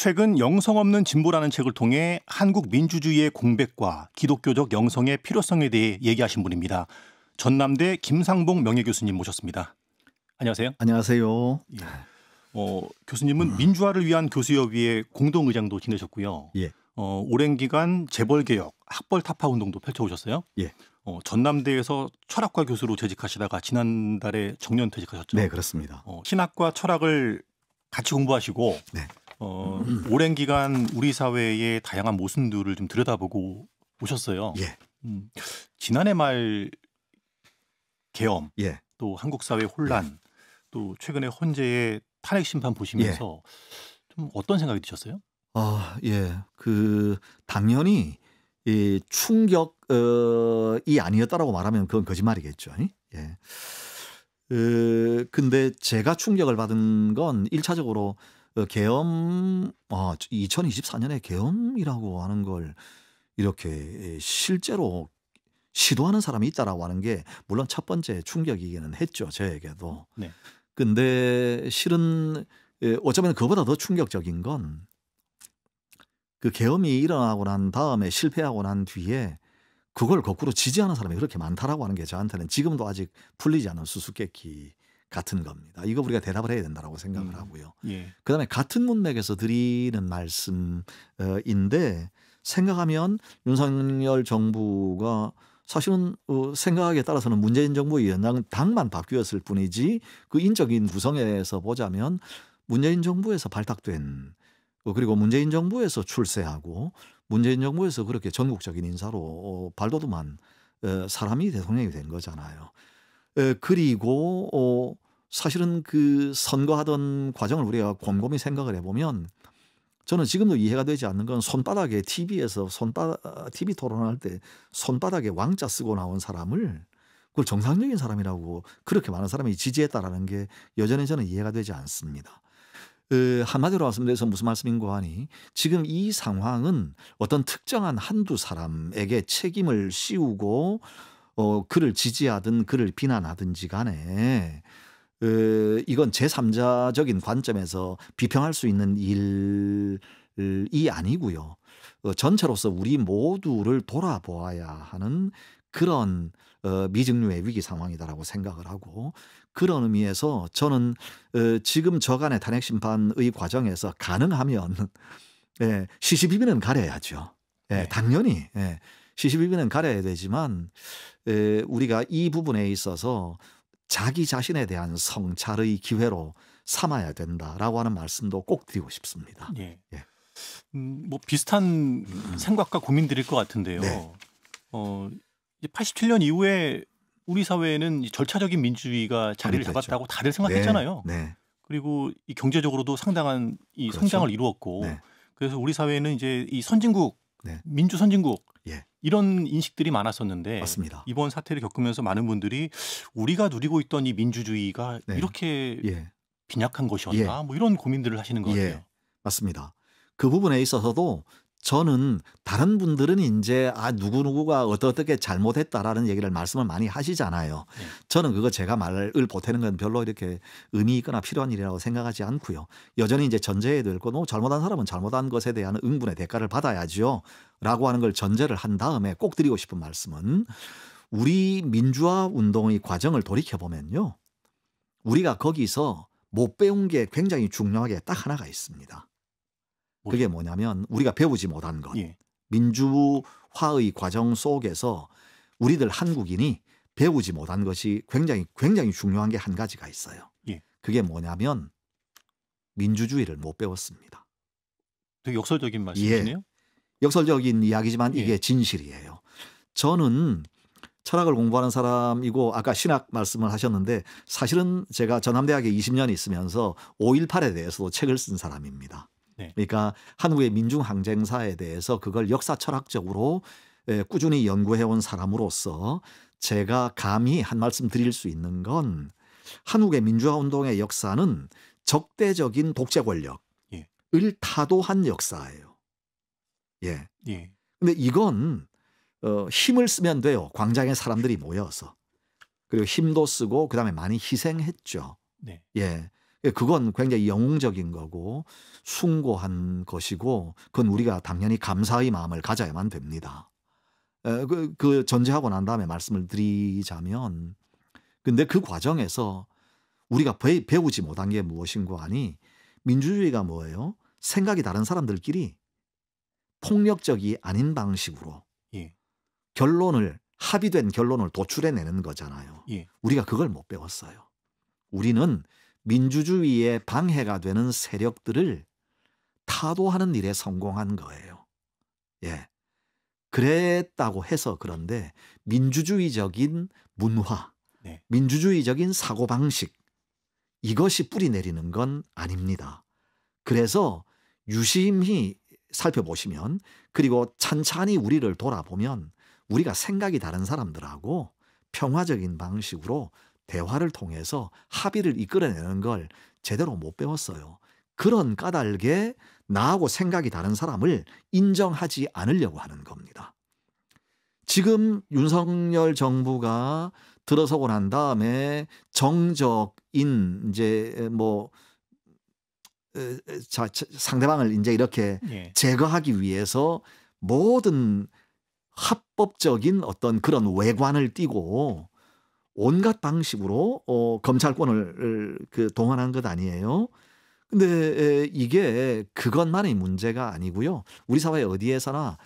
최근 영성 없는 진보라는 책을 통해 한국 민주주의의 공백과 기독교적 영성의 필요성에 대해 얘기하신 분입니다. 전남대 김상봉 명예교수님 모셨습니다. 안녕하세요. 안녕하세요. 예. 교수님은 민주화를 위한 교수협의회 공동의장도 지내셨고요. 예. 오랜 기간 재벌개혁, 학벌 타파 운동도 펼쳐오셨어요. 예. 전남대에서 철학과 교수로 재직하시다가 지난달에 정년 퇴직하셨죠. 네, 그렇습니다. 신학과 철학을 같이 공부하시고 네. 오랜 기간 우리 사회의 다양한 모순들을 좀 들여다보고 오셨어요. 예. 지난해 말 계엄, 예. 또 한국 사회 혼란, 또 최근에 헌재의 탄핵 심판 보시면서 좀 어떤 생각이 드셨어요? 예. 당연히 이 충격이 아니었다라고 말하면 그건 거짓말이겠죠. 예. 근데 제가 충격을 받은 건 1차적으로 계엄 2024년에 계엄이라고 하는 걸 이렇게 실제로 시도하는 사람이 있다라고 하는 게 물론 첫 번째 충격이기는 했죠. 저에게도. 네. 근데 실은 어쩌면 그보다 더 충격적인 건 그 계엄이 일어나고 난 다음에 실패하고 난 뒤에 그걸 거꾸로 지지하는 사람이 그렇게 많다라고 하는 게 저한테는 지금도 아직 풀리지 않은 수수께끼 같은 겁니다. 이거 우리가 대답을 해야 된다라고 생각을 하고요. 예. 그다음에 같은 문맥에서 드리는 말씀인데 생각하면 윤석열 정부가 사실은 생각에 따라서는 문재인 정부의 연당만 바뀌었을 뿐이지 그 인적인 구성에서 보자면 문재인 정부에서 발탁된 그리고 문재인 정부에서 출세하고 문재인 정부에서 그렇게 전국적인 인사로 발돋움한 사람이 대통령이 된 거잖아요. 그리고 사실은 그 선거하던 과정을 우리가 곰곰이 생각을 해보면 저는 지금도 이해가 되지 않는 건 손바닥에 TV에서 TV 토론할 때 손바닥에 왕자 쓰고 나온 사람을 그걸 정상적인 사람이라고 그렇게 많은 사람이 지지했다라는 게 여전히 저는 이해가 되지 않습니다. 한마디로 말씀드려서 무슨 말씀인고 하니 지금 이 상황은 어떤 특정한 한두 사람에게 책임을 씌우고 그를 지지하든 그를 비난하든지 간에 이건 제3자적인 관점에서 비평할 수 있는 일이 아니고요. 전체로서 우리 모두를 돌아보아야 하는 그런 미증류의 위기 상황이다라고 생각을 하고 그런 의미에서 저는 지금 저간의 탄핵 심판의 과정에서 가능하면 시시비비는 가려야죠. 네. 당연히 시시비비는 가려야 되지만 우리가 이 부분에 있어서 자기 자신에 대한 성찰의 기회로 삼아야 된다라고 하는 말씀도 꼭 드리고 싶습니다. 예. 예. 뭐 비슷한 생각과 고민들일 것 같은데요. 네. 87년 이후에 우리 사회에는 절차적인 민주주의가 자리를 그렇겠죠. 잡았다고 다들 생각했잖아요. 네. 그리고 이 경제적으로도 상당한 이 그렇죠. 성장을 이루었고, 네. 그래서 우리 사회는 이제 이 선진국, 네. 민주 선진국 예. 이런 인식들이 많았었는데 맞습니다. 이번 사태를 겪으면서 많은 분들이 우리가 누리고 있던 이 민주주의가 네. 이렇게 예. 빈약한 것이었나, 뭐 이런 고민들을 하시는 것 같아요. 맞습니다. 그 부분에 있어서도 저는 다른 분들은 이제 누구누구가 어떻게 잘못했다라는 얘기를 말씀을 많이 하시잖아요. 네. 저는 그거 제가 말을 보태는 건 별로 이렇게 의미 있거나 필요한 일이라고 생각하지 않고요. 여전히 이제 전제해야 될 건 잘못한 사람은 잘못한 것에 대한 응분의 대가를 받아야죠. 라고 하는 걸 전제를 한 다음에 꼭 드리고 싶은 말씀은 우리 민주화 운동의 과정을 돌이켜보면요. 우리가 거기서 못 배운 게 굉장히 중요하게 딱 하나가 있습니다. 그게 뭐냐면 우리가 배우지 못한 것. 예. 민주화의 과정 속에서 우리들 한국인이 배우지 못한 것이 굉장히 중요한 게 한 가지가 있어요. 예. 그게 뭐냐면 민주주의를 못 배웠습니다. 되게 역설적인 말씀이시네요. 역설적인 이야기지만 이게 예. 진실이에요. 저는 철학을 공부하는 사람이고 아까 신학 말씀을 하셨는데 사실은 제가 전남대학에 20년 있으면서 5.18에 대해서도 책을 쓴 사람입니다. 네. 그러니까 한국의 민중항쟁사에 대해서 그걸 역사 철학적으로 꾸준히 연구해온 사람으로서 제가 감히 한 말씀 드릴 수 있는 건 한국의 민주화 운동의 역사는 적대적인 독재 권력을 타도한 역사예요. 예. 예. 근데 이건 힘을 쓰면 돼요. 광장에 사람들이 모여서. 그리고 힘도 쓰고 그다음에 많이 희생했죠. 네. 예. 그건 굉장히 영웅적인 거고 숭고한 것이고 그건 우리가 당연히 감사의 마음을 가져야만 됩니다. 그 전제하고 난 다음에 말씀을 드리자면 근데 그 과정에서 우리가 배우지 못한 게 무엇인고 하니 민주주의가 뭐예요? 생각이 다른 사람들끼리 폭력적이 아닌 방식으로 예. 합의된 결론을 도출해내는 거잖아요. 예. 우리가 그걸 못 배웠어요. 우리는 민주주의에 방해가 되는 세력들을 타도하는 일에 성공한 거예요. 예. 그랬다고 해서 그런데 민주주의적인 문화, 네. 민주주의적인 사고방식 이것이 뿌리 내리는 건 아닙니다. 그래서 유심히 살펴보시면 그리고 찬찬히 우리를 돌아보면 우리가 생각이 다른 사람들하고 평화적인 방식으로 대화를 통해서 합의를 이끌어내는 걸 제대로 못 배웠어요. 그런 까닭에 나하고 생각이 다른 사람을 인정하지 않으려고 하는 겁니다. 지금 윤석열 정부가 들어서고 난 다음에 정적인 이제 상대방을 이제 이렇게 예. 제거하기 위해서 모든 합법적인 어떤 그런 외관을 띠고 온갖 방식으로 검찰권을 동원한 것 아니에요. 근데 이게 그것만의 문제가 아니고요. 우리 사회 어디에서나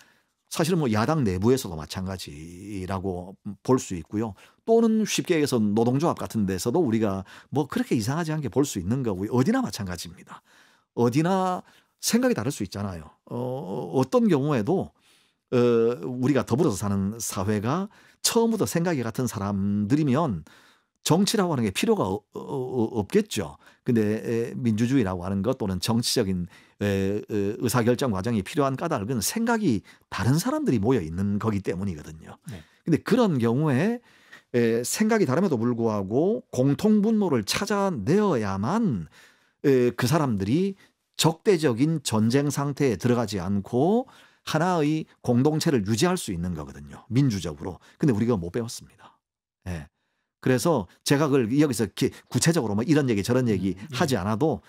사실은 야당 내부에서도 마찬가지라고 볼 수 있고요. 또는 쉽게 얘기해서 노동조합 같은 데서도 우리가 그렇게 이상하지 않게 볼 수 있는 거고요. 어디나 마찬가지입니다. 어디나 생각이 다를 수 있잖아요. 어떤 경우에도 우리가 더불어서 사는 사회가 처음부터 생각이 같은 사람들이면 정치라고 하는 게 필요가 없겠죠. 근데 민주주의라고 하는 것 또는 정치적인 의사결정 과정이 필요한 까닭은 생각이 다른 사람들이 모여 있는 거기 때문이거든요. 네. 근데 그런 경우에 생각이 다름에도 불구하고 공통분모를 찾아내어야만 그 사람들이 적대적인 전쟁 상태에 들어가지 않고 하나의 공동체를 유지할 수 있는 거거든요. 민주적으로. 근데 우리가 못 배웠습니다. 예. 그래서 제가 그걸 여기서 구체적으로 이런 얘기 저런 얘기 하지 않아도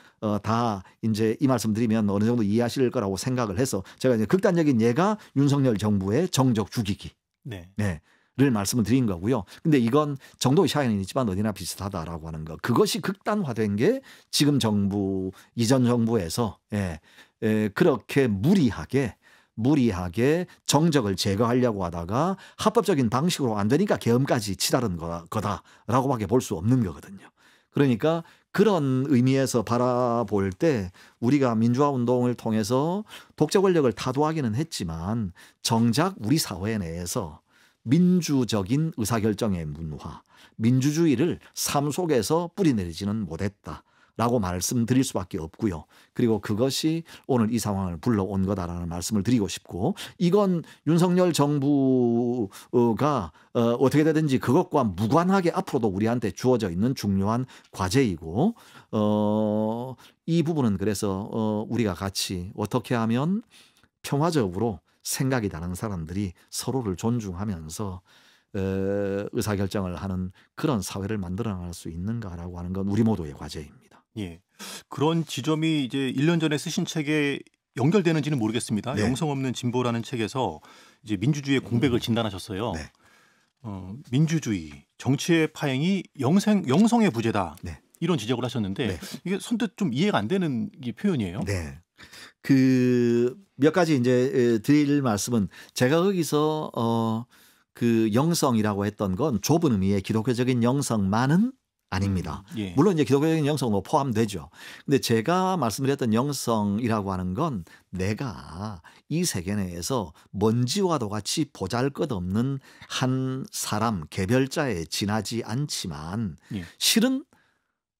다 이제 이 말씀 드리면 어느 정도 이해하실 거라고 생각을 해서 제가 이제 극단적인 예가 윤석열 정부의 정적 죽이기. 네. 를 말씀을 드린 거고요. 근데 이건 정도의 차이는 있지만 어디나 비슷하다라고 하는 거. 그것이 극단화된 게 지금 정부, 이전 정부에서 그렇게 무리하게 정적을 제거하려고 하다가 합법적인 방식으로 안 되니까 계엄까지 치달은 거다라고밖에 볼 수 없는 거거든요. 그러니까 그런 의미에서 바라볼 때 우리가 민주화 운동을 통해서 독재 권력을 타도하기는 했지만 정작 우리 사회 내에서 민주적인 의사결정의 문화, 민주주의를 삶 속에서 뿌리내리지는 못했다라고 말씀드릴 수밖에 없고요. 그리고 그것이 오늘 이 상황을 불러온 거다라는 말씀을 드리고 싶고 이건 윤석열 정부가 어떻게 되든지 그것과 무관하게 앞으로도 우리한테 주어져 있는 중요한 과제이고 이 부분은 그래서 우리가 같이 어떻게 하면 평화적으로 생각이 다른 사람들이 서로를 존중하면서 의사결정을 하는 그런 사회를 만들어 나갈 수 있는가라고 하는 건 우리 모두의 과제입니다. 예. 그런 지점이 이제 1년 전에 쓰신 책에 연결되는지는 모르겠습니다. 네. 영성 없는 진보라는 책에서 이제 민주주의의 공백을 진단하셨어요. 네. 민주주의, 정치의 파행이 영성의 부재다. 네. 이런 지적을 하셨는데 네. 이게 선뜻 좀 이해가 안 되는 이 표현이에요. 네. 몇 가지 이제 드릴 말씀은 제가 거기서 그 영성이라고 했던 건 좁은 의미의 기독교적인 영성만은 아닙니다. 예. 물론 이제 기독교적인 영성도 포함되죠. 근데 제가 말씀드렸던 영성이라고 하는 건 내가 이 세계 내에서 먼지와도 같이 보잘것없는 한 사람 개별자에 지나지 않지만 예. 실은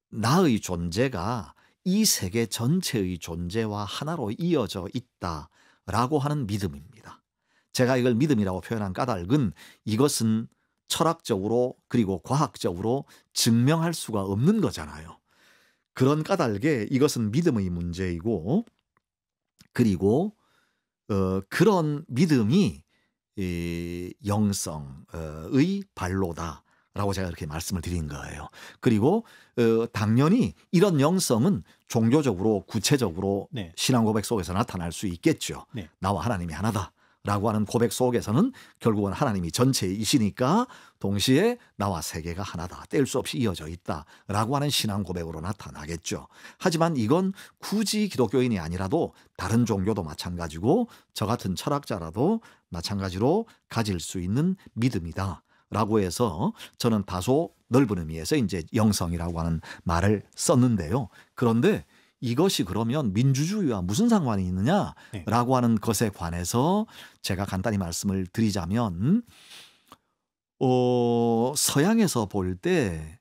나의 존재가 이 세계 전체의 존재와 하나로 이어져 있다라고 하는 믿음입니다. 제가 이걸 믿음이라고 표현한 까닭은 이것은 철학적으로 그리고 과학적으로 증명할 수가 없는 거잖아요. 그런 까닭에 이것은 믿음의 문제이고 그리고 그런 믿음이 영성의 발로다. 라고 제가 이렇게 말씀을 드린 거예요. 그리고 당연히 이런 영성은 종교적으로 구체적으로 네. 신앙 고백 속에서 나타날 수 있겠죠. 네. 나와 하나님이 하나다 라고 하는 고백 속에서는 결국은 하나님이 전체이시니까 동시에 나와 세계가 하나다, 뗄 수 없이 이어져 있다라고 하는 신앙 고백으로 나타나겠죠. 하지만 이건 굳이 기독교인이 아니라도 다른 종교도 마찬가지고 저 같은 철학자라도 마찬가지로 가질 수 있는 믿음이다 라고 해서 저는 다소 넓은 의미에서 이제 영성이라고 하는 말을 썼는데요. 그런데 이것이 그러면 민주주의와 무슨 상관이 있느냐라고 하는 것에 관해서 제가 간단히 말씀을 드리자면 서양에서 볼 때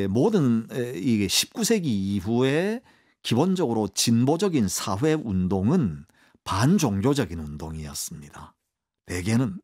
모든 이게 19세기 이후에 기본적으로 진보적인 사회 운동은 반종교적인 운동이었습니다. 대개는.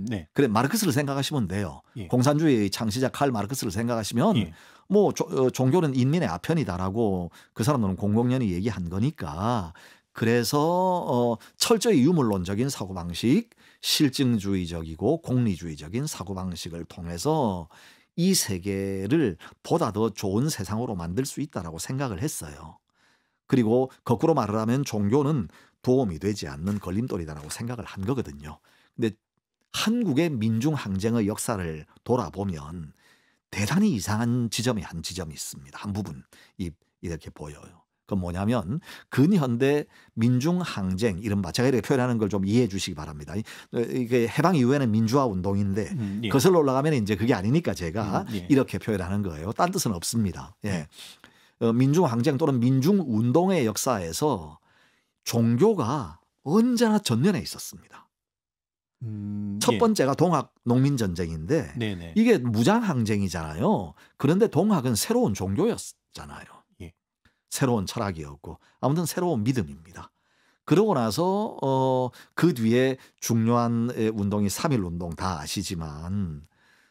네. 그래 마르크스를 생각하시면 돼요. 예. 공산주의의 창시자 칼 마르크스를 생각하시면 예. 뭐 종교는 인민의 아편이다라고 그 사람들은 공공연히 얘기한 거니까 그래서 철저히 유물론적인 사고방식, 실증주의적이고 공리주의적인 사고방식을 통해서 이 세계를 보다 더 좋은 세상으로 만들 수 있다라고 생각을 했어요. 그리고 거꾸로 말을 하면 종교는 도움이 되지 않는 걸림돌이다라고 생각을 한 거거든요. 근데 한국의 민중항쟁의 역사를 돌아보면 대단히 이상한 지점이 한 지점이 있습니다. 한 부분 이렇게 보여요. 그건 뭐냐면 근현대 민중항쟁 이른바 제가 이렇게 표현하는 걸 좀 이해해 주시기 바랍니다. 이게 해방 이후에는 민주화 운동인데 예. 거슬러 올라가면 이제 그게 아니니까 제가 예. 이렇게 표현하는 거예요. 딴 뜻은 없습니다. 예. 민중항쟁 또는 민중운동의 역사에서 종교가 언제나 전면에 있었습니다. 첫 번째가 동학 농민전쟁인데 네네. 이게 무장항쟁이잖아요. 그런데 동학은 새로운 종교였잖아요. 예. 새로운 철학이었고 아무튼 새로운 믿음입니다. 그러고 나서 그 뒤에 중요한 운동이 3.1운동 다 아시지만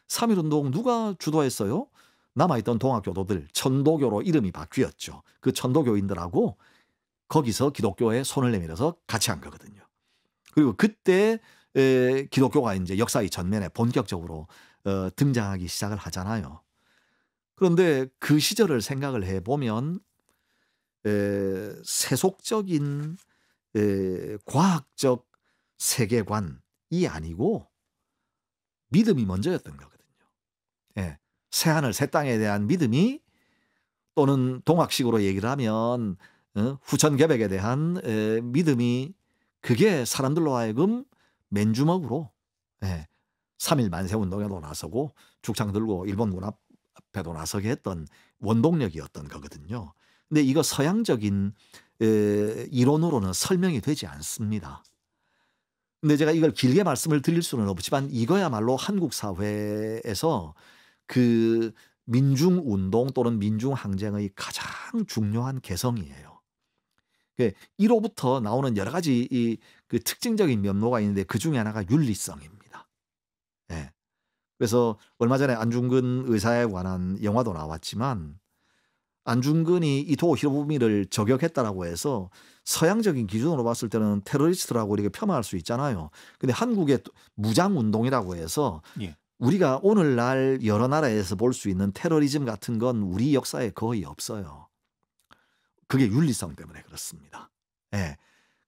3.1운동 누가 주도했어요? 남아있던 동학교도들 천도교로 이름이 바뀌었죠. 그 천도교인들하고 거기서 기독교에 손을 내밀어서 같이 한 거거든요. 그리고 그때 기독교가 이제 역사의 전면에 본격적으로 등장하기 시작을 하잖아요. 그런데 그 시절을 생각을 해보면 세속적인 과학적 세계관이 아니고 믿음이 먼저였던 거거든요. 예. 새하늘 새 땅에 대한 믿음이 또는 동학식으로 얘기를 하면 후천개백에 대한 믿음이 그게 사람들로 하여금 맨주먹으로 3.1 만세운동에도 나서고 죽창 들고 일본군 앞에도 나서게 했던 원동력이었던 거거든요. 근데 이거 서양적인 이론으로는 설명이 되지 않습니다. 근데 제가 이걸 길게 말씀을 드릴 수는 없지만 이거야말로 한국 사회에서 그 민중운동 또는 민중항쟁의 가장 중요한 개성이에요. 1호부터 나오는 여러 가지 그 특징적인 면모가 있는데 그 중에 하나가 윤리성입니다. 예. 그래서 얼마 전에 안중근 의사에 관한 영화도 나왔지만 안중근이 이토 히로부미를 저격했다라고 해서 서양적인 기준으로 봤을 때는 테러리스트라고 이렇게 폄하할 수 있잖아요. 근데 한국의 무장운동이라고 해서 예. 우리가 오늘날 여러 나라에서 볼 수 있는 테러리즘 같은 건 우리 역사에 거의 없어요. 그게 윤리성 때문에 그렇습니다. 예.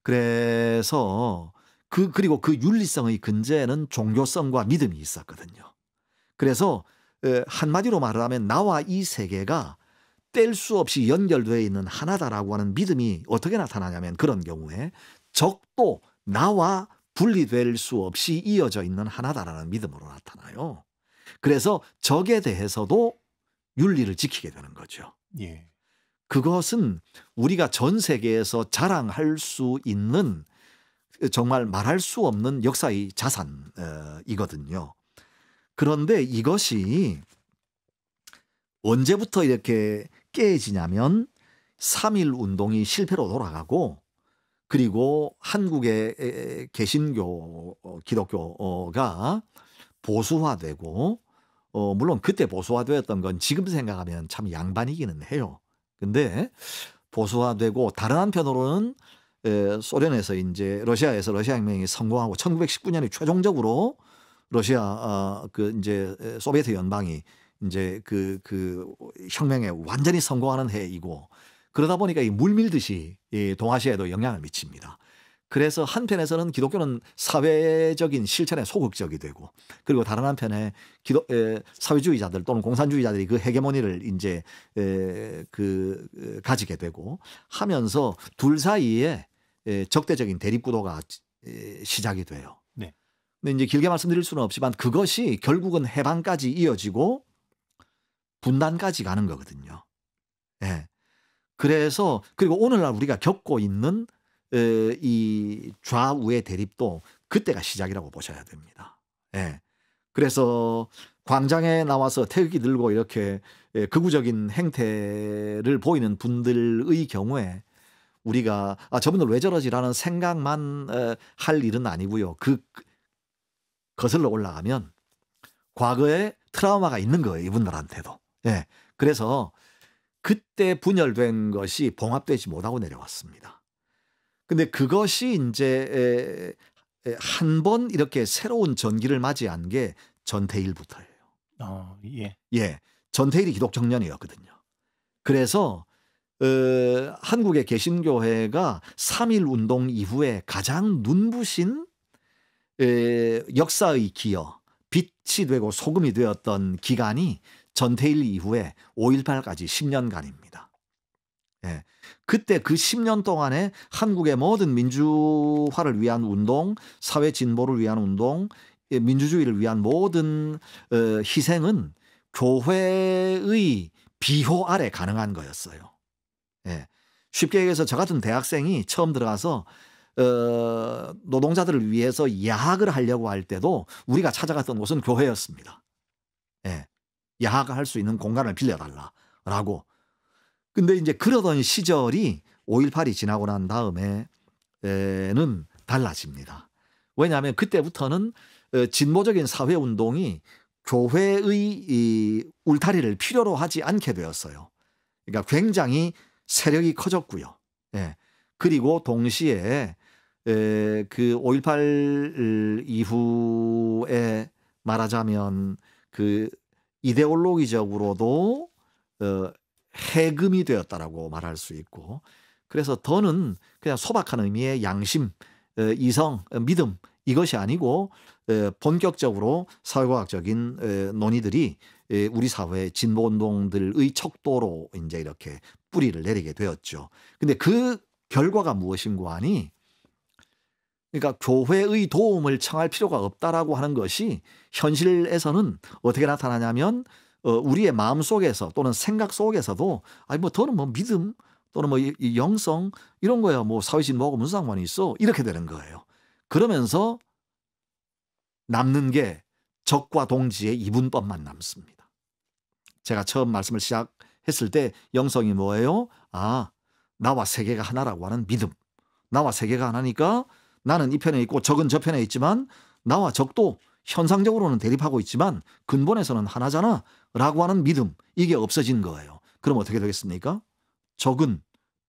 그래서 그리고 그 윤리성의 근저에는 종교성과 믿음이 있었거든요. 그래서 한마디로 말을 하면 나와 이 세계가 뗄 수 없이 연결되어 있는 하나다라고 하는 믿음이 어떻게 나타나냐면 그런 경우에 적도 나와 분리될 수 없이 이어져 있는 하나다라는 믿음으로 나타나요. 그래서 적에 대해서도 윤리를 지키게 되는 거죠. 예. 그것은 우리가 전 세계에서 자랑할 수 있는 정말 말할 수 없는 역사의 자산이거든요. 그런데 이것이 언제부터 이렇게 깨지냐면 3.1 운동이 실패로 돌아가고 그리고 한국의 개신교 기독교가 보수화되고 물론 그때 보수화되었던 건 지금 생각하면 참 양반이기는 해요. 근데 보수화되고 다른 한편으로는 소련에서 이제 러시아에서 러시아 혁명이 성공하고 1919년에 최종적으로 러시아 그 이제 소비에트 연방이 이제 그 혁명에 완전히 성공하는 해이고 그러다 보니까 이 물밀듯이 이 동아시아에도 영향을 미칩니다. 그래서 한편에서는 기독교는 사회적인 실천에 소극적이 되고 그리고 다른 한편에 사회주의자들 또는 공산주의자들이 그 헤게모니를 이제 가지게 되고 하면서 둘 사이에 적대적인 대립 구도가 시작이 돼요. 네. 근데 이제 길게 말씀드릴 수는 없지만 그것이 결국은 해방까지 이어지고 분단까지 가는 거거든요. 예. 그래서 그리고 오늘날 우리가 겪고 있는 이 좌우의 대립도 그때가 시작이라고 보셔야 됩니다. 예. 그래서 광장에 나와서 태극기 들고 이렇게 극우적인 행태를 보이는 분들의 경우에 우리가 저분들 왜 저러지라는 생각만 할 일은 아니고요. 거슬러 올라가면 과거에 트라우마가 있는 거예요. 이분들한테도. 예. 그래서 그때 분열된 것이 봉합되지 못하고 내려왔습니다. 근데 그것이 이제 한 번 이렇게 새로운 전기를 맞이한 게 전태일부터예요. 예. 예. 전태일이 기독정년이었거든요. 그래서 한국의 개신교회가 3.1 운동 이후에 가장 눈부신 역사의 기여, 빛이 되고 소금이 되었던 기간이 전태일 이후에 5.18까지 10년간입니다. 예. 그때 그 10년 동안에 한국의 모든 민주화를 위한 운동, 사회 진보를 위한 운동, 민주주의를 위한 모든 희생은 교회의 비호 아래 가능한 거였어요. 예. 쉽게 얘기해서 저 같은 대학생이 처음 들어가서 노동자들을 위해서 야학을 하려고 할 때도 우리가 찾아갔던 곳은 교회였습니다. 예. 야학을 할 수 있는 공간을 빌려달라라고. 근데 이제 그러던 시절이 5.18이 지나고 난 다음에는 달라집니다. 왜냐하면 그때부터는 진보적인 사회운동이 교회의 이 울타리를 필요로 하지 않게 되었어요. 그러니까 굉장히 세력이 커졌고요. 예. 그리고 동시에 그 5.18 이후에 말하자면 그 이데올로기적으로도 해금이 되었다라고 말할 수 있고 그래서 더는 그냥 소박한 의미의 양심, 이성, 믿음 이것이 아니고 본격적으로 사회과학적인 논의들이 우리 사회의 진보운동들의 척도로 이제 이렇게 뿌리를 내리게 되었죠. 근데 그 결과가 무엇인고 하니 그러니까 교회의 도움을 청할 필요가 없다라고 하는 것이 현실에서는 어떻게 나타나냐면 우리의 마음 속에서 또는 생각 속에서도 아니 뭐 더는 뭐 믿음 또는 뭐 이 영성 이런 거야 뭐 사회진보하고 무슨 상관이 있어 이렇게 되는 거예요. 그러면서 남는 게 적과 동지의 이분법만 남습니다. 제가 처음 말씀을 시작했을 때 영성이 뭐예요? 나와 세계가 하나라고 하는 믿음. 나와 세계가 하나니까 나는 이 편에 있고 적은 저 편에 있지만 나와 적도 현상적으로는 대립하고 있지만 근본에서는 하나잖아 라고 하는 믿음 이게 없어진 거예요. 그럼 어떻게 되겠습니까? 적은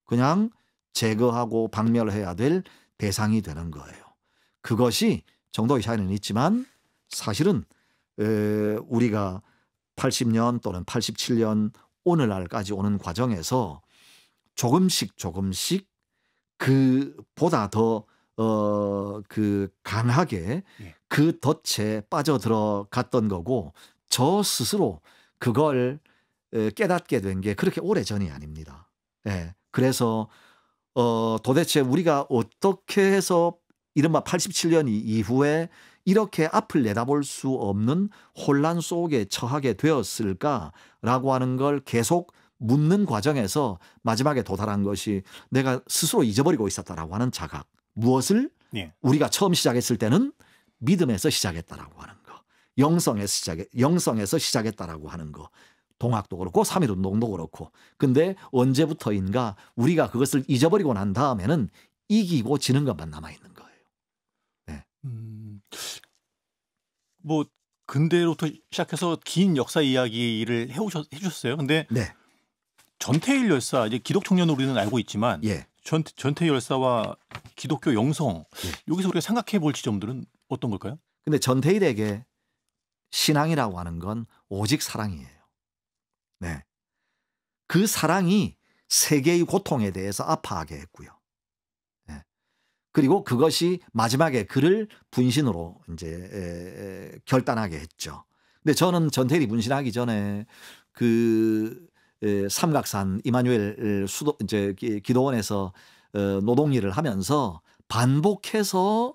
그냥 제거하고 박멸해야 될 대상이 되는 거예요. 그것이 정도의 차이는 있지만 사실은 우리가 80년 또는 87년 오늘날까지 오는 과정에서 조금씩 그보다 더 강하게 그 덫에 빠져들어갔던 거고 저 스스로 그걸 깨닫게 된 게 그렇게 오래전이 아닙니다. 예. 그래서 도대체 우리가 어떻게 해서 이른바 87년 이후에 이렇게 앞을 내다볼 수 없는 혼란 속에 처하게 되었을까라고 하는 걸 계속 묻는 과정에서 마지막에 도달한 것이 내가 스스로 잊어버리고 있었다라고 하는 자각. 무엇을? 우리가 처음 시작했을 때는 믿음에서 시작했다라고 하는 거. 영성에서 시작했다라고 하는 거. 동학도 그렇고 3.1 운동도 그렇고. 근데 언제부터인가 우리가 그것을 잊어버리고 난 다음에는 이기고 지는 것만 남아있는 거예요. 네. 뭐 근대로부터 시작해서 긴 역사 이야기를 해주셨어요. 근데 네. 전태일 열사 이제 기독 청년으로 우리는 알고 있지만 전태일 열사와 기독교 영성 여기서 우리가 생각해 볼 지점들은 어떤 걸까요? 근데 전태일에게 신앙이라고 하는 건 오직 사랑이에요. 네. 그 사랑이 세계의 고통에 대해서 아파하게 했고요. 네. 그리고 그것이 마지막에 그를 분신으로 이제 결단하게 했죠. 근데 저는 전태일이 분신하기 전에 그 삼각산 이마누엘 수도 이제 기도원에서 노동일을 하면서 반복해서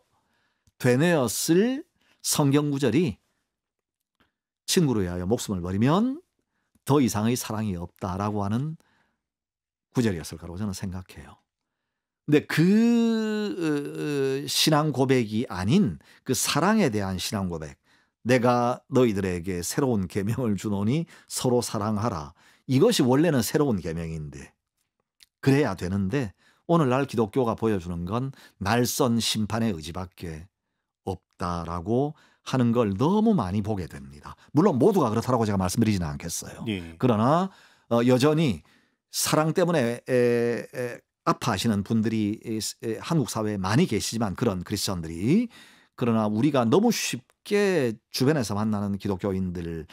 되뇌었을 성경 구절이 친구로 위하여 목숨을 버리면 더 이상의 사랑이 없다라고 하는 구절이었을 거라고 저는 생각해요. 근데 그 신앙 고백이 아닌 그 사랑에 대한 신앙 고백, 내가 너희들에게 새로운 계명을 주노니 서로 사랑하라. 이것이 원래는 새로운 계명인데 그래야 되는데 오늘날 기독교가 보여주는 건 날선 심판의 의지밖에 없다라고 하는 걸 너무 많이 보게 됩니다. 물론 모두가 그렇다고 제가 말씀드리지는 않겠어요. 예. 그러나 여전히 사랑 때문에 아파하시는 분들이 한국 사회에 많이 계시지만 그런 크리스천들이, 그러나 우리가 너무 쉽게 주변에서 만나는 기독교인들의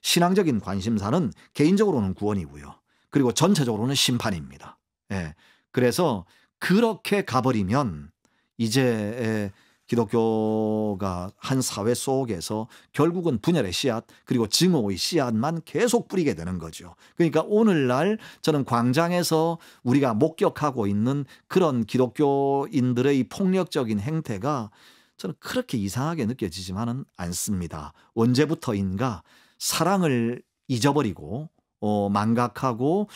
신앙적인 관심사는 개인적으로는 구원이고요. 그리고 전체적으로는 심판입니다. 예. 그래서 그렇게 가버리면 이제 기독교가 한 사회 속에서 결국은 분열의 씨앗 그리고 증오의 씨앗만 계속 뿌리게 되는 거죠. 그러니까 오늘날 저는 광장에서 우리가 목격하고 있는 그런 기독교인들의 폭력적인 행태가 저는 그렇게 이상하게 느껴지지만은 않습니다. 언제부터인가 사랑을 잊어버리고 망각하고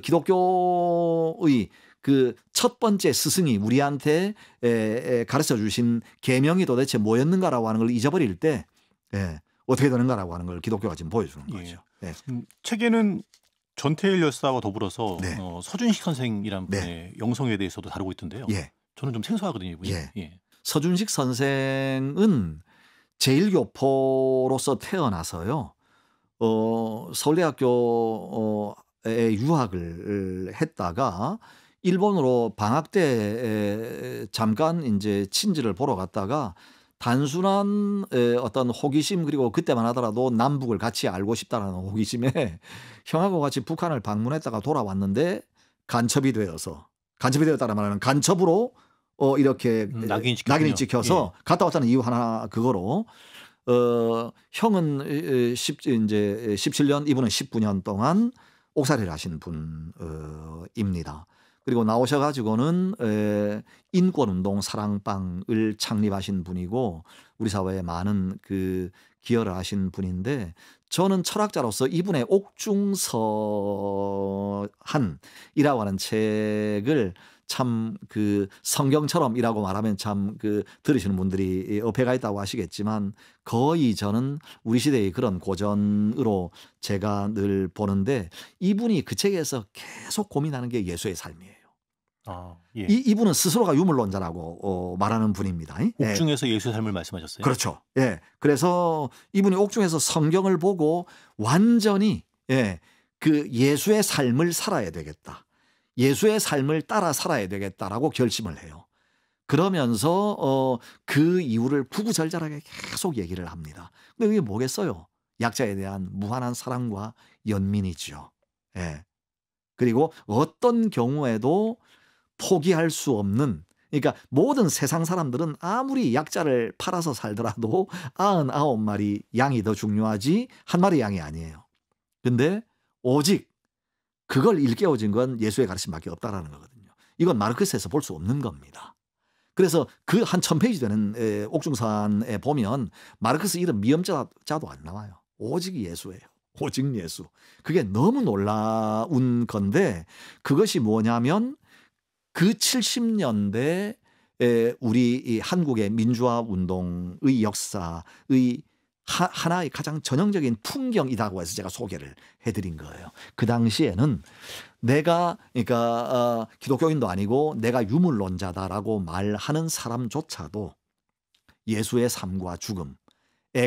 기독교의 그 첫 번째 스승이 우리한테 가르쳐 주신 계명이 도대체 뭐였는가라고 하는 걸 잊어버릴 때 어떻게 되는가라고 하는 걸 기독교가 지금 보여주는 거죠. 예. 책에는 전태일 열사와 더불어서 네. 서준식 선생이란 분의 네. 영성에 대해서도 다루고 있던데요. 예. 저는 좀 생소하거든요. 이분이. 예. 예. 서준식 선생은 제1교포로서 태어나서요. 서울대학교에 유학을 했다가 일본으로 방학 때 잠깐 이제 친지를 보러 갔다가 단순한 어떤 호기심, 그리고 그때만 하더라도 남북을 같이 알고 싶다라는 호기심에 형하고 같이 북한을 방문했다가 돌아왔는데 간첩이 되었다는 말은 간첩으로 이렇게 낙인이 찍혀서 갔다 왔다는 이유 하나 그거로 형은 이제 17년, 이분은 19년 동안 옥살이를 하신 분입니다. 그리고 나오셔가지고는 인권운동 사랑방을 창립하신 분이고 우리 사회에 많은 그 기여를 하신 분인데, 저는 철학자로서 이분의 옥중서한이라고 하는 책을 참 그 성경처럼이라고 말하면 참 그 들으시는 분들이 어폐가 있다고 하시겠지만 거의 저는 우리 시대의 그런 고전으로 제가 늘 보는데, 이분이 그 책에서 계속 고민하는 게 예수의 삶이에요. 예. 이분은 스스로가 유물론자라고 말하는 분입니다. 옥중에서 예수의 삶을 말씀하셨어요. 그렇죠. 예. 그래서 이분이 옥중에서 성경을 보고 완전히 그 예수의 삶을 살아야 되겠다. 예수의 삶을 따라 살아야 되겠다라고 결심을 해요. 그러면서 그 이유를 구구절절하게 계속 얘기를 합니다. 근데 그게 뭐겠어요? 약자에 대한 무한한 사랑과 연민이죠. 예. 그리고 어떤 경우에도 포기할 수 없는, 그러니까 모든 세상 사람들은 아무리 약자를 팔아서 살더라도 99마리 양이 더 중요하지 한 마리 양이 아니에요. 근데 오직 그걸 일깨워진 건 예수의 가르침밖에 없다라는 거거든요. 이건 마르크스에서 볼 수 없는 겁니다. 그래서 그 한 1000페이지 되는 옥중산에 보면 마르크스 이름 미음자도 안 나와요. 오직 예수예요. 오직 예수. 그게 너무 놀라운 건데, 그것이 뭐냐면 그 70년대 우리 이 한국의 민주화 운동의 역사의 하나의 가장 전형적인 풍경이라고 해서 제가 소개를 해드린 거예요. 그 당시에는 내가 그러니까 기독교인도 아니고 내가 유물론자다라고 말하는 사람조차도 예수의 삶과 죽음에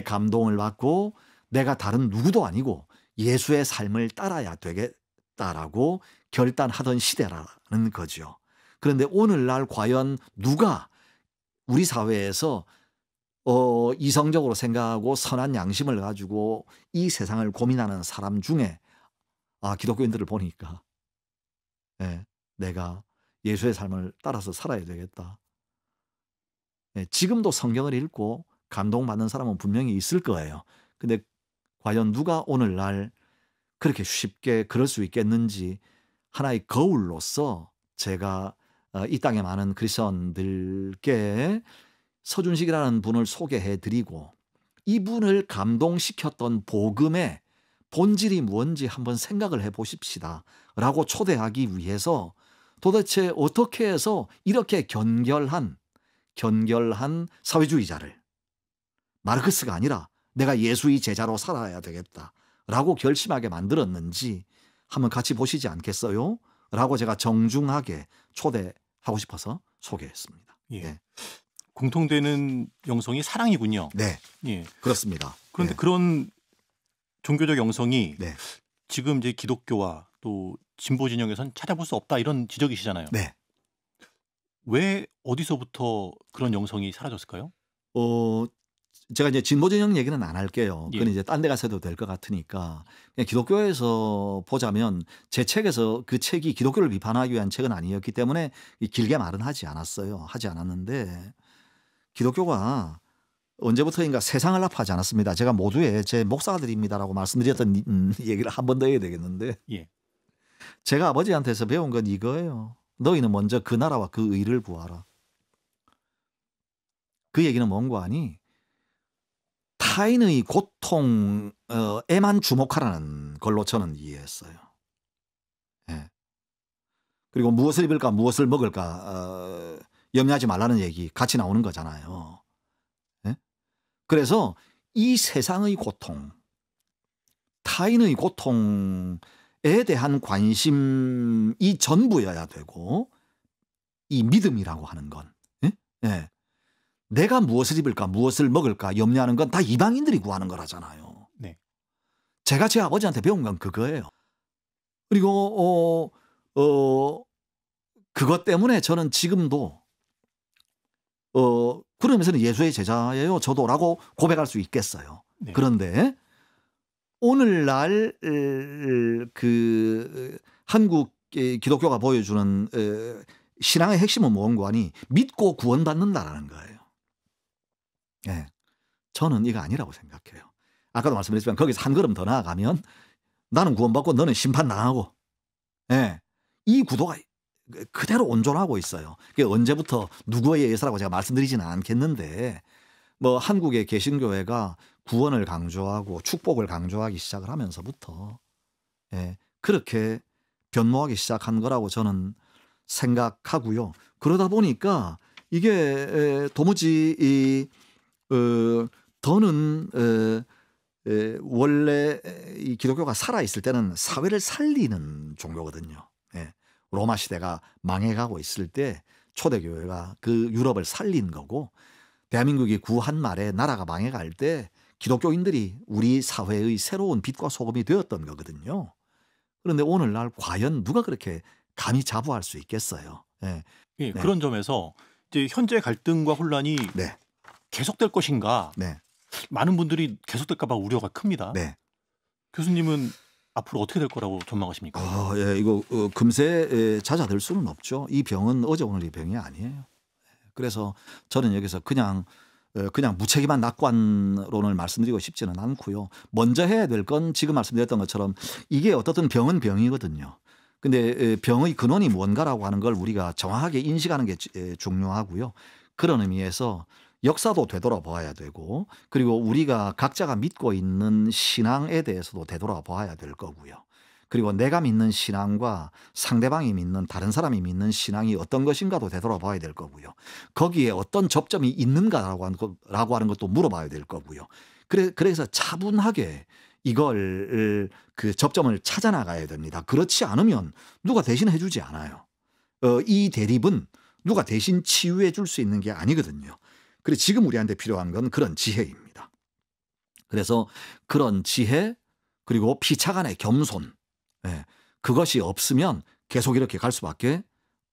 감동을 받고 내가 다른 누구도 아니고 예수의 삶을 따라야 되겠다라고 결단하던 시대라는 거죠. 그런데 오늘날 과연 누가 우리 사회에서 이성적으로 생각하고 선한 양심을 가지고 이 세상을 고민하는 사람 중에 기독교인들을 보니까 예, 내가 예수의 삶을 따라서 살아야 되겠다. 예, 지금도 성경을 읽고 감동받는 사람은 분명히 있을 거예요. 근데 과연 누가 오늘날 그렇게 쉽게 그럴 수 있겠는지 하나의 거울로서 제가 이 땅에 많은 크리스천들께 서준식이라는 분을 소개해 드리고 이분을 감동시켰던 복음의 본질이 무엇인지 한번 생각을 해 보십시다 라고 초대하기 위해서 도대체 어떻게 해서 이렇게 견결한 사회주의자를 마르크스가 아니라 내가 예수의 제자로 살아야 되겠다 라고 결심하게 만들었는지 한번 같이 보시지 않겠어요? 라고 제가 정중하게 초대하고 싶어서 소개했습니다. 예. 예. 공통되는 영성이 사랑이군요. 네, 예. 그렇습니다. 그런데 네. 그런 종교적 영성이 네. 지금 이제 기독교와 또 진보 진영에선 찾아볼 수 없다 이런 지적이시잖아요. 네. 왜 어디서부터 그런 영성이 사라졌을까요? 제가 이제 진보진영 얘기는 안 할게요. 예. 그건 이제 딴 데 가서 해도 될 것 같으니까. 그냥 기독교에서 보자면 제 책에서 그 책이 기독교를 비판하기 위한 책은 아니었기 때문에 길게 말은 하지 않았어요. 하지 않았는데 기독교가 언제부터인가 세상을 합하지 않았습니다. 제가 모두의 제 목사들입니다라고 말씀드렸던 얘기를 한 번 더 해야 되겠는데 예. 제가 아버지한테서 배운 건 이거예요. 너희는 먼저 그 나라와 그 의를 구하라. 그 얘기는 뭔가 하니 타인의 고통에만 주목하라는 걸로 저는 이해했어요. 예. 그리고 무엇을 입을까 무엇을 먹을까 염려하지 말라는 얘기 같이 나오는 거잖아요. 예? 그래서 이 세상의 고통, 타인의 고통에 대한 관심이 전부여야 되고 이 믿음이라고 하는 건 예? 내가 무엇을 입을까 무엇을 먹을까 염려하는 건 다 이방인들이 구하는 거라잖아요. 네. 제가 제 아버지한테 배운 건 그거예요. 그리고 그것 때문에 저는 지금도 그러면서는 예수의 제자예요 저도라고 고백할 수 있겠어요. 네. 그런데 오늘날 그 한국 기독교가 보여주는 신앙의 핵심은 무언가 하니 믿고 구원받는다라는 거예요. 예, 저는 이거 아니라고 생각해요. 아까도 말씀드렸지만 거기서 한 걸음 더 나아가면 나는 구원받고 너는 심판당하고 예, 이 구도가 그대로 온존하고 있어요. 그게 언제부터 누구에 의해서라고 제가 말씀드리지는 않겠는데 뭐 한국의 개신교회가 구원을 강조하고 축복을 강조하기 시작을 하면서부터 예, 그렇게 변모하기 시작한 거라고 저는 생각하고요. 그러다 보니까 이게 도무지 더는 원래 이 기독교가 살아있을 때는 사회를 살리는 종교거든요. 예. 로마 시대가 망해가고 있을 때 초대교회가 그 유럽을 살린 거고 대한민국이 구한 말에 나라가 망해갈 때 기독교인들이 우리 사회의 새로운 빛과 소금이 되었던 거거든요. 그런데 오늘날 과연 누가 그렇게 감히 자부할 수 있겠어요. 예. 예, 네. 그런 점에서 이제 현재 갈등과 혼란이 네. 계속될 것인가 네. 많은 분들이 계속될까 봐 우려가 큽니다. 네. 교수님은 앞으로 어떻게 될 거라고 전망하십니까? 예, 이거 금세 잦아들 수는 없죠. 이 병은 어제 오늘의 병이 아니에요. 그래서 저는 여기서 그냥 무책임한 낙관론을 말씀드리고 싶지는 않고요. 먼저 해야 될 건 지금 말씀드렸던 것처럼 이게 어떻든 병은 병이거든요. 근데 병의 근원이 무언가라고 하는 걸 우리가 정확하게 인식하는 게 중요하고요. 그런 의미에서 역사도 되돌아봐야 되고 그리고 우리가 각자가 믿고 있는 신앙에 대해서도 되돌아봐야 될 거고요. 그리고 내가 믿는 신앙과 상대방이 믿는 다른 사람이 믿는 신앙이 어떤 것인가도 되돌아봐야 될 거고요. 거기에 어떤 접점이 있는가라고 하는 것도 물어봐야 될 거고요. 그래서 차분하게 이걸 그 접점을 찾아 나가야 됩니다. 그렇지 않으면 누가 대신 해주지 않아요. 이 대립은 누가 대신 치유해 줄 수 있는 게 아니거든요. 그래서 지금 우리한테 필요한 건 그런 지혜입니다. 그래서 그런 지혜 그리고 피차간의 겸손 그것이 없으면 계속 이렇게 갈 수밖에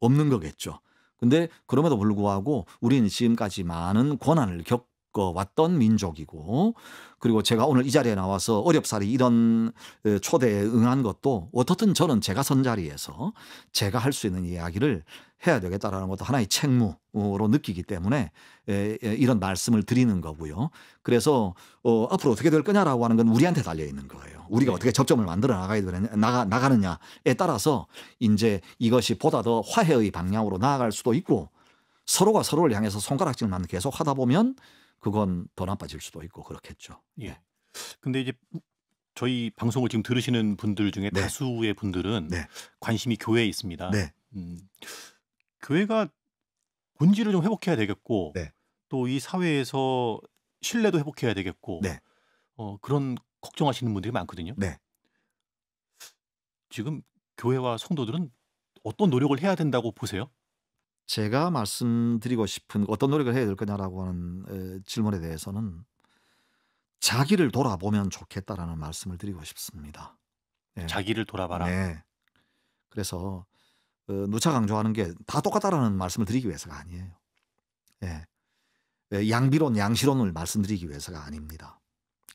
없는 거겠죠. 근데 그럼에도 불구하고 우리는 지금까지 많은 고난을 겪어왔던 민족이고, 그리고 제가 오늘 이 자리에 나와서 어렵사리 이런 초대에 응한 것도 어떻든 저는 제가 선 자리에서 제가 할 수 있는 이야기를 해야 되겠다라는 것도 하나의 책무로 느끼기 때문에 이런 말씀을 드리는 거고요. 그래서 앞으로 어떻게 될 거냐라고 하는 건 우리한테 달려 있는 거예요. 우리가 어떻게 접점을 만들어 나가느냐에 따라서 이제 이것이 보다 더 화해의 방향으로 나아갈 수도 있고, 서로가 서로를 향해서 손가락질만 계속 하다 보면 그건 더 나빠질 수도 있고 그렇겠죠. 예. 근데 이제 저희 방송을 지금 들으시는 분들 중에 네. 다수의 분들은 네. 관심이 교회에 있습니다. 네. 교회가 본질을 좀 회복해야 되겠고, 네. 또 이 사회에서 신뢰도 회복해야 되겠고, 네. 그런 걱정하시는 분들이 많거든요. 네. 지금 교회와 성도들은 어떤 노력을 해야 된다고 보세요? 제가 말씀드리고 싶은 어떤 노력을 해야 될 거냐라고 하는 질문에 대해서는 자기를 돌아보면 좋겠다라는 말씀을 드리고 싶습니다. 네. 자기를 돌아봐라. 네. 그래서 누차 강조하는 게 다 똑같다라는 말씀을 드리기 위해서가 아니에요. 네. 양비론, 양시론을 말씀드리기 위해서가 아닙니다.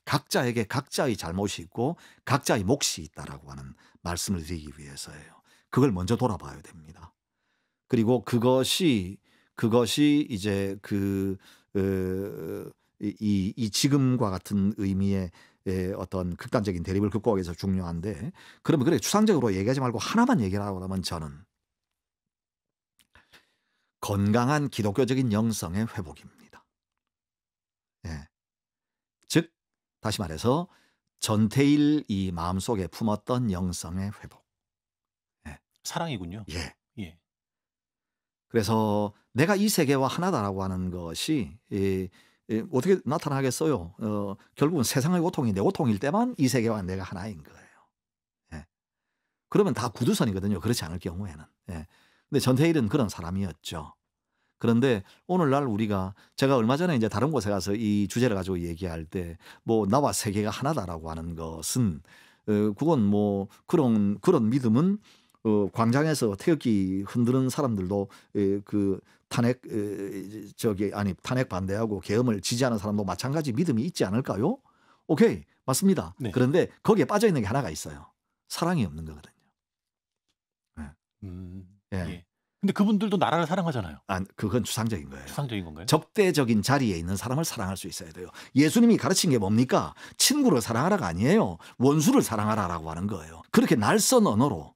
각자에게 각자의 잘못이 있고 각자의 몫이 있다라고 하는 말씀을 드리기 위해서예요. 그걸 먼저 돌아봐야 됩니다. 그리고 그것이 이제 이 지금과 같은 의미의 어떤 극단적인 대립을 극복하기 위해서 중요한데, 그러면 그래 추상적으로 얘기하지 말고 하나만 얘기하라고 하면 저는 건강한 기독교적인 영성의 회복입니다. 예. 즉 다시 말해서 전태일 이 마음속에 품었던 영성의 회복. 예. 사랑이군요. 예. 예. 그래서 내가 이 세계와 하나다라고 하는 것이 어떻게 나타나겠어요? 결국은 세상의 고통이 내 고통일 때만 이 세계와 내가 하나인 거예요. 예. 그러면 다 구두선이거든요. 그렇지 않을 경우에는. 예. 근데 전태일은 그런 사람이었죠. 그런데 오늘날 제가 얼마 전에 이제 다른 곳에 가서 이 주제를 가지고 얘기할 때 뭐 나와 세계가 하나다라고 하는 것은 그건 뭐 그런 믿음은 광장에서 태극기 흔드는 사람들도 그 탄핵 반대하고 계엄을 지지하는 사람도 마찬가지 믿음이 있지 않을까요? 오케이, 맞습니다. 네. 그런데 거기에 빠져 있는 게 하나가 있어요. 사랑이 없는 거거든요. 예. 예. 근데 그분들도 나라를 사랑하잖아요. 그건 추상적인 거예요. 추상적인 건가요? 적대적인 자리에 있는 사람을 사랑할 수 있어야 돼요. 예수님이 가르친 게 뭡니까? 친구를 사랑하라가 아니에요. 원수를 사랑하라라고 하는 거예요. 그렇게 날선 언어로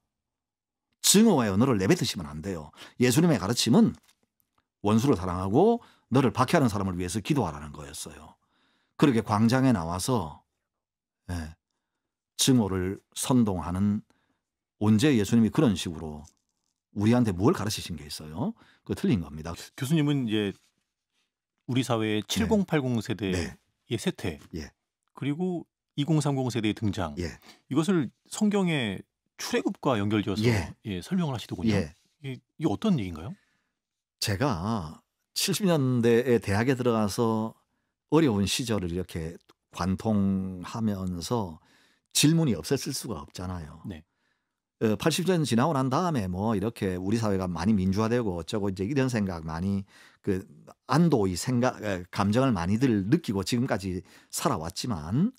증오의 언어를 내뱉으시면 안 돼요. 예수님의 가르침은 원수를 사랑하고 너를 박해하는 사람을 위해서 기도하라는 거였어요. 그렇게 광장에 나와서 증오를 선동하는, 언제 예수님이 그런 식으로 우리한테 뭘 가르치신 게 있어요? 그거 틀린 겁니다. 교수님은 이제 우리 사회의 7080 세대의 세태, 그리고 2030 세대의 등장, 이것을 성경의 출애굽과 연결지어서 설명을 하시더군요. 이게 어떤 얘기인가요? 제가 70년대에 대학에 들어가서 어려운 시절을 이렇게 관통하면서 질문이 없었을 수가 없잖아요. 네. 80년 지나고 난 다음에 뭐 이렇게 우리 사회가 많이 민주화되고 어쩌고 이제 이런 생각 많이 안도의 감정을 많이들 느끼고 지금까지 살아왔지만,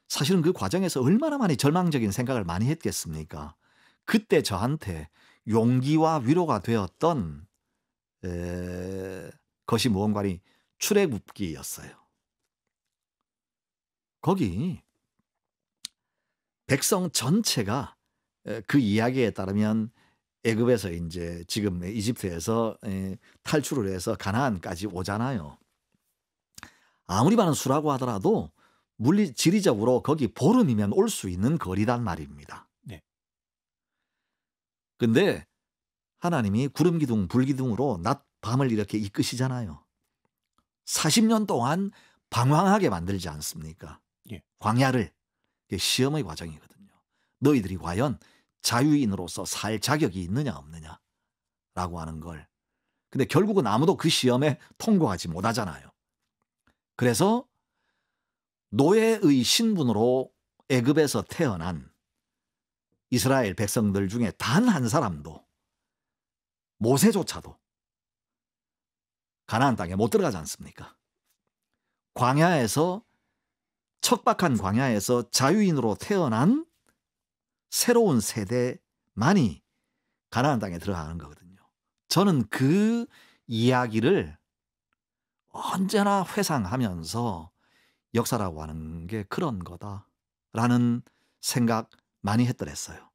사실은 그 과정에서 얼마나 많이 절망적인 생각을 많이 했겠습니까? 그때 저한테 용기와 위로가 되었던 것이 무언가니 출애굽기였어요. 거기 백성 전체가 그 이야기에 따르면 애굽에서 이제 지금 이집트에서 탈출을 해서 가나안까지 오잖아요. 아무리 많은 수라고 하더라도 지리적으로 거기 보름이면 올 수 있는 거리단 말입니다. 네. 근데 하나님이 구름 기둥, 불 기둥으로 낮 밤을 이렇게 이끄시잖아요. 40년 동안 방황하게 만들지 않습니까? 예. 광야를. 이게 시험의 과정이거든요. 너희들이 과연 자유인으로서 살 자격이 있느냐 없느냐라고 하는 걸. 근데 결국은 아무도 그 시험에 통과하지 못하잖아요. 그래서 노예의 신분으로 애굽에서 태어난 이스라엘 백성들 중에 단 한 사람도, 모세조차도 가나안 땅에 못 들어가지 않습니까? 광야에서 척박한 광야에서 자유인으로 태어난 새로운 세대만이 가나안 땅에 들어가는 거거든요. 저는 그 이야기를 언제나 회상하면서 역사라고 하는 게 그런 거다라는 생각 많이 했더랬어요.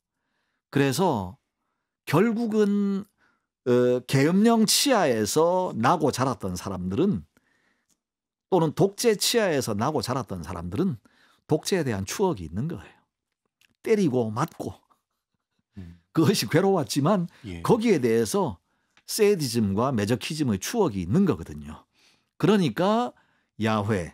그래서 결국은 계엄령 치하에서 나고 자랐던 사람들은 또는 독재 치하에서 나고 자랐던 사람들은 독재에 대한 추억이 있는 거예요. 때리고 맞고 그것이 괴로웠지만 예. 거기에 대해서 세디즘과 메저키즘의 추억이 있는 거거든요. 그러니까 야훼가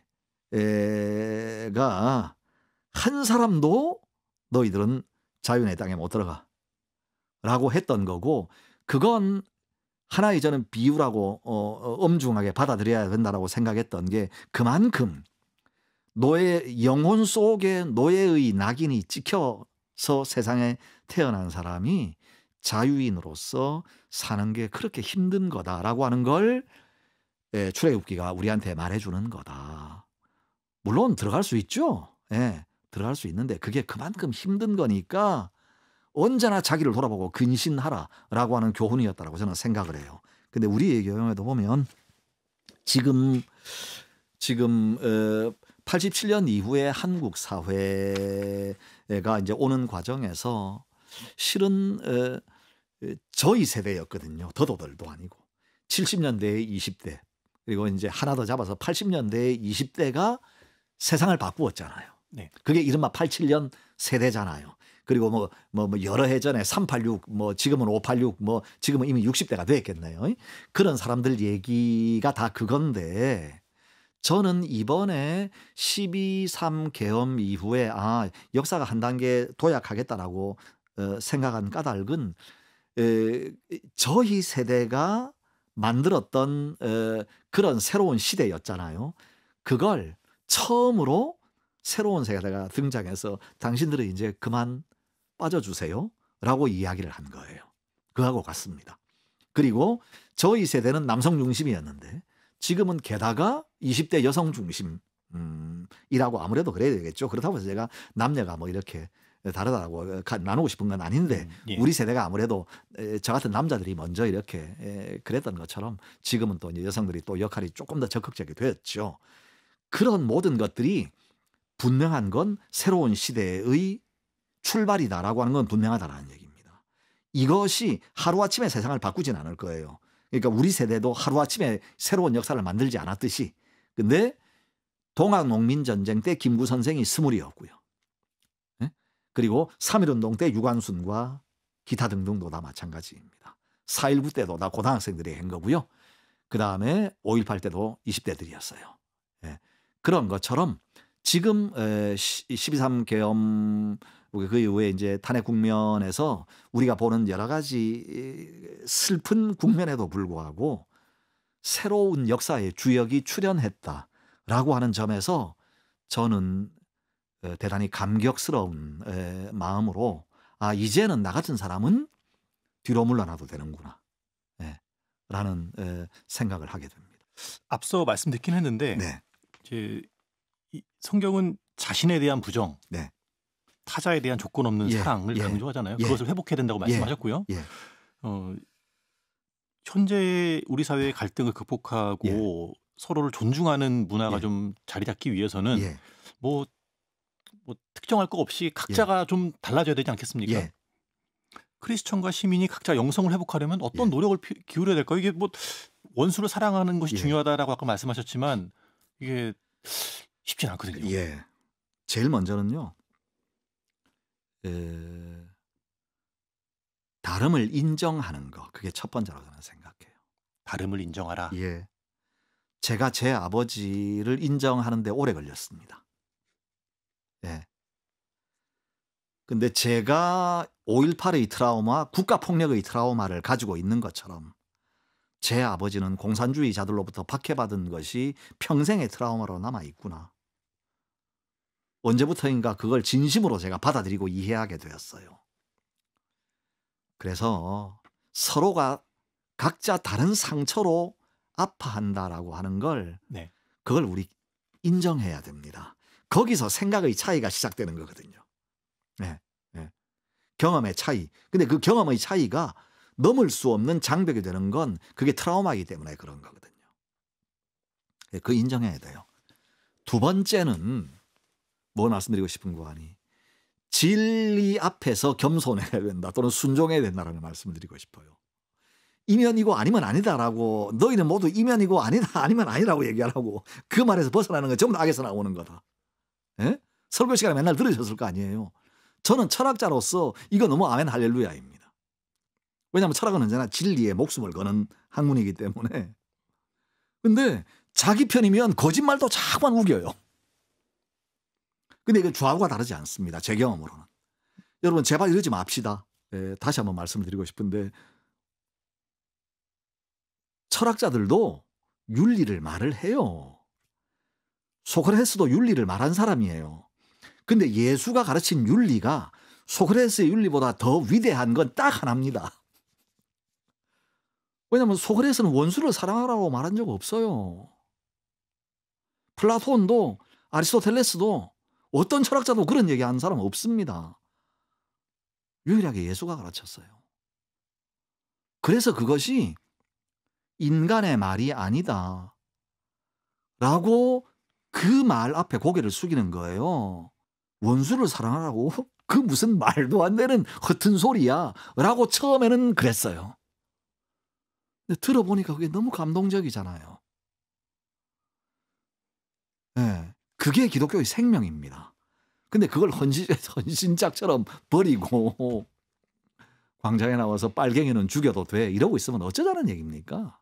한 사람도 너희들은 자유의 땅에 못 들어가 라고 했던 거고, 그건 하나의 저는 비유라고 엄중하게 받아들여야 된다고 생각했던 게, 그만큼 영혼 속에 노예의 낙인이 찍혀서 세상에 태어난 사람이 자유인으로서 사는 게 그렇게 힘든 거다라고 하는 걸 출애굽기가 우리한테 말해주는 거다. 물론 들어갈 수 있죠. 예, 들어갈 수 있는데 그게 그만큼 힘든 거니까 언제나 자기를 돌아보고 근신하라라고 하는 교훈이었다라고 저는 생각을 해요. 근데 우리의 경우에도 보면 지금 87년 이후에 한국 사회가 이제 오는 과정에서 실은 저희 세대였거든요. 더도들도 아니고 70년대의 20대, 그리고 이제 하나 더 잡아서 80년대의 20대가 세상을 바꾸었잖아요. 네. 그게 이른바 87년 세대잖아요. 그리고 뭐 여러 해 전에 386, 지금은 586, 지금은 이미 60대가 됐겠네요. 그런 사람들 얘기가 다 그건데, 저는 이번에 12.3 계엄 이후에 역사가 한 단계 도약하겠다라고 생각한 까닭은 저희 세대가 만들었던 그런 새로운 시대였잖아요. 그걸 처음으로 새로운 세대가 등장해서 당신들은 이제 그만 빠져주세요 라고 이야기를 한 거예요. 그하고 같습니다. 그리고 저희 세대는 남성 중심이었는데 지금은 게다가 20대 여성 중심이라고 아무래도 그래야 되겠죠. 그렇다고 해서 제가 남녀가 이렇게 다르다고 나누고 싶은 건 아닌데 예. 우리 세대가 아무래도 저 같은 남자들이 먼저 이렇게 그랬던 것처럼 지금은 또 여성들이 또 역할이 조금 더 적극적이 되었죠. 그런 모든 것들이 분명한 건 새로운 시대의 출발이다라고 하는 건 분명하다는 얘기입니다. 이것이 하루아침에 세상을 바꾸진 않을 거예요. 그러니까 우리 세대도 하루아침에 새로운 역사를 만들지 않았듯이. 근데 동학농민전쟁 때 김구 선생이 스물이었고요. 그리고 3.1운동 때 유관순과 기타 등등도 다 마찬가지입니다. 4.19 때도 다 고등학생들이 한 거고요. 그 다음에 5.18 때도 20대들이었어요. 그런 것처럼 지금 12.3 계엄 그 이후에 이제 탄핵 국면에서 우리가 보는 여러 가지 슬픈 국면에도 불구하고 새로운 역사의 주역이 출현했다라고 하는 점에서 저는 대단히 감격스러운 마음으로 이제는 나 같은 사람은 뒤로 물러나도 되는구나 라는 생각을 하게 됩니다. 앞서 말씀 듣긴 했는데 네. 이제 성경은 자신에 대한 부정, 네. 타자에 대한 조건 없는 사랑을 강조하잖아요. 그것을 회복해야 된다고 말씀하셨고요. 현재 우리 사회의 갈등을 극복하고 서로를 존중하는 문화가 좀 자리 잡기 위해서는 뭐 특정할 거 없이 각자가 좀 달라져야 되지 않겠습니까? 크리스천과 시민이 각자 영성을 회복하려면 어떤 노력을 기울여야 될까요? 이게 원수를 사랑하는 것이 중요하다라고 아까 말씀하셨지만 이게 쉽진 않거든요. 제일 먼저는요. 다름을 인정하는 거, 그게 첫 번째라고 저는 생각해요. 다름을 인정하라. 제가 제 아버지를 인정하는데 오래 걸렸습니다. 근데 제가 5.18의 트라우마, 국가폭력의 트라우마를 가지고 있는 것처럼 제 아버지는 공산주의자들로부터 박해받은 것이 평생의 트라우마로 남아있구나. 언제부터인가 그걸 진심으로 제가 받아들이고 이해하게 되었어요. 그래서 서로가 각자 다른 상처로 아파한다라고 하는 걸 그걸 우리 인정해야 됩니다. 거기서 생각의 차이가 시작되는 거거든요. 네, 네. 경험의 차이. 근데 그 경험의 차이가 넘을 수 없는 장벽이 되는 건 그게 트라우마이기 때문에 그런 거거든요. 네, 그 인정해야 돼요. 두 번째는 뭐 말씀드리고 싶은 거 아니, 진리 앞에서 겸손해야 된다 또는 순종해야 된다라는 말씀을 드리고 싶어요. 이면이고 아니면 아니다라고, 너희는 모두 이면이고 아니다 아니면 아니라고 얘기하라고, 그 말에서 벗어나는 건 전부 다 악에서 나오는 거다. 예? 설교 시간에 맨날 들으셨을 거 아니에요. 저는 철학자로서 이거 너무 아멘 할렐루야입니다. 왜냐하면 철학은 언제나 진리에 목숨을 거는 학문이기 때문에. 근데 자기 편이면 거짓말도 자꾸만 우겨요. 근데 이건 좌우가 다르지 않습니다. 제 경험으로는. 여러분 제발 이러지 맙시다. 예, 다시 한번 말씀을 드리고 싶은데, 철학자들도 윤리를 말을 해요. 소크라테스도 윤리를 말한 사람이에요. 근데 예수가 가르친 윤리가 소크라테스의 윤리보다 더 위대한 건 딱 하나입니다. 왜냐하면 소크라테스는 원수를 사랑하라고 말한 적 없어요. 플라톤도 아리스토텔레스도 어떤 철학자도 그런 얘기하는 사람 없습니다. 유일하게 예수가 가르쳤어요. 그래서 그것이 인간의 말이 아니다 라고 그 말 앞에 고개를 숙이는 거예요. 원수를 사랑하라고? 그 무슨 말도 안 되는 허튼 소리야 라고 처음에는 그랬어요. 근데 들어보니까 그게 너무 감동적이잖아요. 네, 그게 기독교의 생명입니다. 근데 그걸 헌신짝처럼 버리고 광장에 나와서 빨갱이는 죽여도 돼 이러고 있으면 어쩌자는 얘기입니까?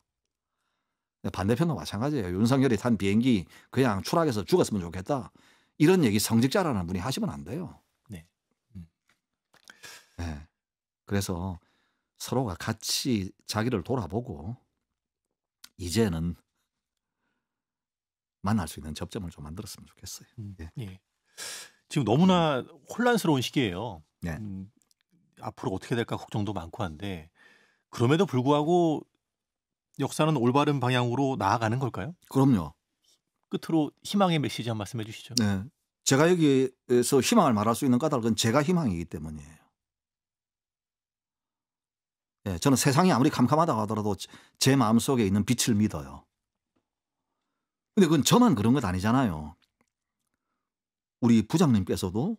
반대편도 마찬가지예요. 윤석열이 탄 비행기 그냥 추락해서 죽었으면 좋겠다, 이런 얘기 성직자라는 분이 하시면 안 돼요. 네. 네. 그래서 서로가 같이 자기를 돌아보고 이제는 만날 수 있는 접점을 좀 만들었으면 좋겠어요. 예. 예. 지금 너무나 혼란스러운 시기예요. 네. 앞으로 어떻게 될까 걱정도 많고 한데, 그럼에도 불구하고 역사는 올바른 방향으로 나아가는 걸까요? 그럼요. 끝으로 희망의 메시지 한 말씀 해주시죠. 네. 제가 여기에서 희망을 말할 수 있는 까닭은 제가 희망이기 때문이에요. 네, 저는 세상이 아무리 캄캄하다고 하더라도 제 마음속에 있는 빛을 믿어요. 근데 그건 저만 그런 것 아니잖아요. 우리 부장님께서도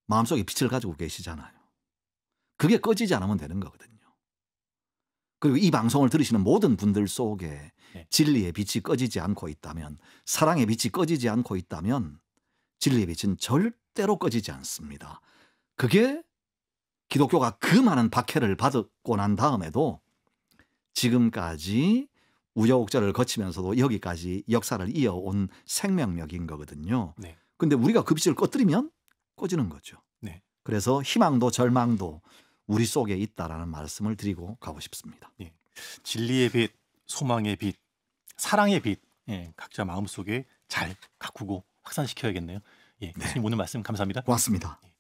마음속에 빛을 가지고 계시잖아요. 그게 꺼지지 않으면 되는 거거든요. 그리고 이 방송을 들으시는 모든 분들 속에 네. 진리의 빛이 꺼지지 않고 있다면, 사랑의 빛이 꺼지지 않고 있다면 진리의 빛은 절대로 꺼지지 않습니다. 그게 기독교가 그 많은 박해를 받고 난 다음에도 지금까지 우여곡절을 거치면서도 여기까지 역사를 이어온 생명력인 거거든요. 네. 근데 우리가 그 빛을 꺼뜨리면 꺼지는 거죠. 네. 그래서 희망도 절망도 우리 속에 있다라는 말씀을 드리고 가고 싶습니다. 예. 진리의 빛, 소망의 빛, 사랑의 빛, 예, 각자 마음속에 잘 가꾸고 확산시켜야겠네요. 예, 교수님 오늘 말씀 감사합니다. 고맙습니다. 예.